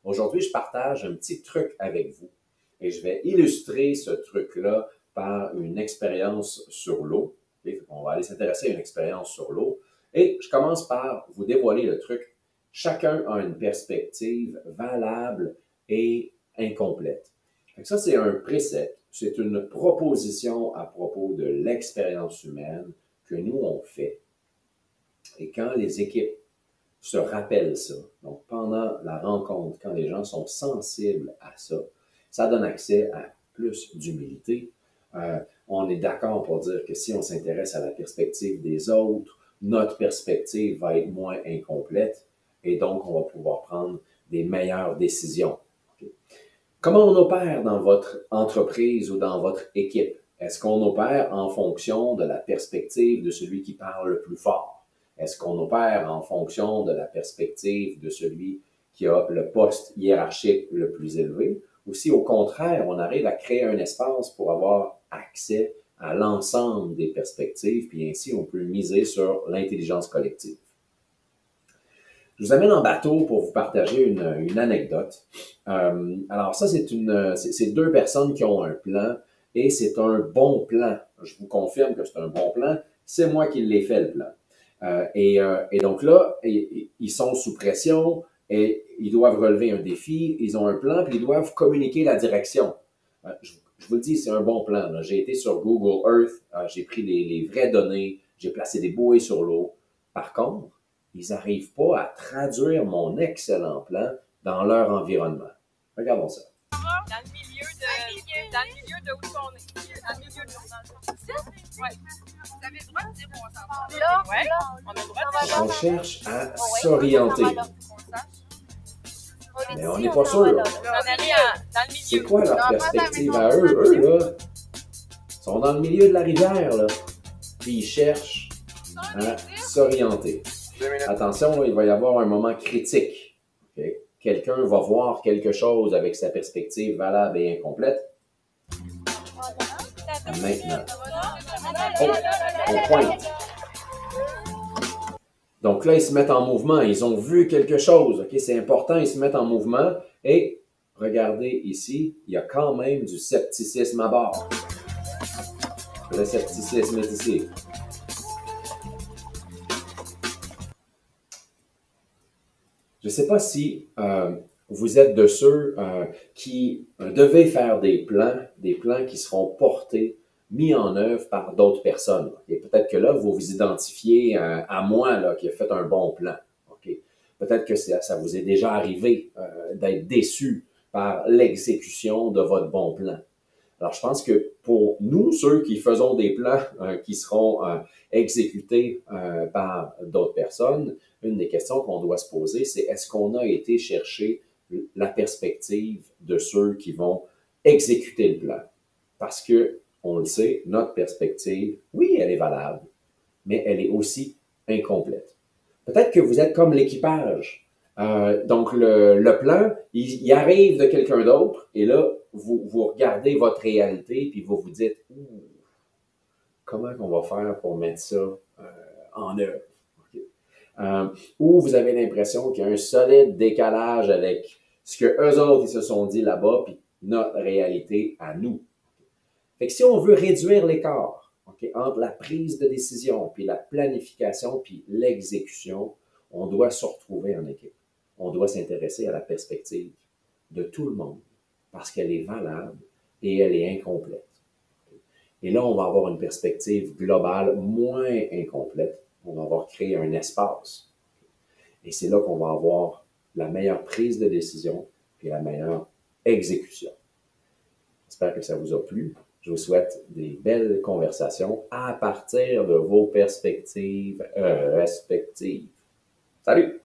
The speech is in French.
Aujourd'hui, je partage un petit truc avec vous et je vais illustrer ce truc-là par une expérience sur l'eau. On va aller s'intéresser à une expérience sur l'eau et je commence par vous dévoiler le truc. Chacun a une perspective valable et incomplète. Ça, c'est un précepte, c'est une proposition à propos de l'expérience humaine que nous, on fait. Et quand les équipes se rappellent ça, donc pendant la rencontre, quand les gens sont sensibles à ça, ça donne accès à plus d'humilité. On est d'accord pour dire que si on s'intéresse à la perspective des autres, notre perspective va être moins incomplète et donc on va pouvoir prendre des meilleures décisions. Okay? Comment on opère dans votre entreprise ou dans votre équipe? Est-ce qu'on opère en fonction de la perspective de celui qui parle le plus fort? Est-ce qu'on opère en fonction de la perspective de celui qui a le poste hiérarchique le plus élevé? Ou si au contraire, on arrive à créer un espace pour avoir accès à l'ensemble des perspectives, puis ainsi on peut miser sur l'intelligence collective. Je vous amène en bateau pour vous partager une anecdote. Alors ça, c'est deux personnes qui ont un plan et c'est un bon plan. Je vous confirme que c'est un bon plan. C'est moi qui l'ai fait, le plan. Et donc là, ils sont sous pression et ils doivent relever un défi. Ils ont un plan puis ils doivent communiquer la direction. Je vous le dis, c'est un bon plan. J'ai été sur Google Earth, j'ai pris les vraies données, j'ai placé des buoys sur l'eau. Par contre, ils n'arrivent pas à traduire mon excellent plan dans leur environnement. Regardons ça. Dans le milieu de où on est. Dans le milieu de l'eau. Ouais. Vous avez le droit de dire où on s'en va. Là, ouais. On a le droit de dire. On cherche à s'orienter. Mais on n'est pas sûr. C'est quoi leur perspective à eux? Eux, là, sont dans le milieu de la rivière, là. Puis ils cherchent à s'orienter. Attention, là, il va y avoir un moment critique. Okay? Quelqu'un va voir quelque chose avec sa perspective valable et incomplète. Maintenant. Oh, on pointe. Donc là, ils se mettent en mouvement. Ils ont vu quelque chose. Okay? C'est important, ils se mettent en mouvement. Et regardez ici, il y a quand même du scepticisme à bord. Le scepticisme est ici. Je ne sais pas si vous êtes de ceux qui devaient faire des plans qui seront portés, mis en œuvre par d'autres personnes. Et peut-être que là, vous vous identifiez à moi là, qui a fait un bon plan. Okay? Peut-être que ça vous est déjà arrivé d'être déçu par l'exécution de votre bon plan. Alors, je pense que pour nous, ceux qui faisons des plans qui seront exécutés par d'autres personnes, une des questions qu'on doit se poser, c'est est-ce qu'on a été chercher la perspective de ceux qui vont exécuter le plan? Parce que, on le sait, notre perspective, oui, elle est valable, mais elle est aussi incomplète. Peut-être que vous êtes comme l'équipage. Donc, le plan, il arrive de quelqu'un d'autre, et là, vous regardez votre réalité, puis vous vous dites, comment on va faire pour mettre ça en œuvre? Okay. Ou vous avez l'impression qu'il y a un solide décalage avec ce que eux autres ils se sont dit là-bas, puis notre réalité à nous. Fait que si on veut réduire l'écart entre la prise de décision, puis la planification, puis l'exécution, on doit se retrouver en équipe. On doit s'intéresser à la perspective de tout le monde parce qu'elle est valable et elle est incomplète. Et là, on va avoir une perspective globale moins incomplète. On va avoir créé un espace. Et c'est là qu'on va avoir la meilleure prise de décision et la meilleure exécution. J'espère que ça vous a plu. Je vous souhaite des belles conversations à partir de vos perspectives respectives. Salut!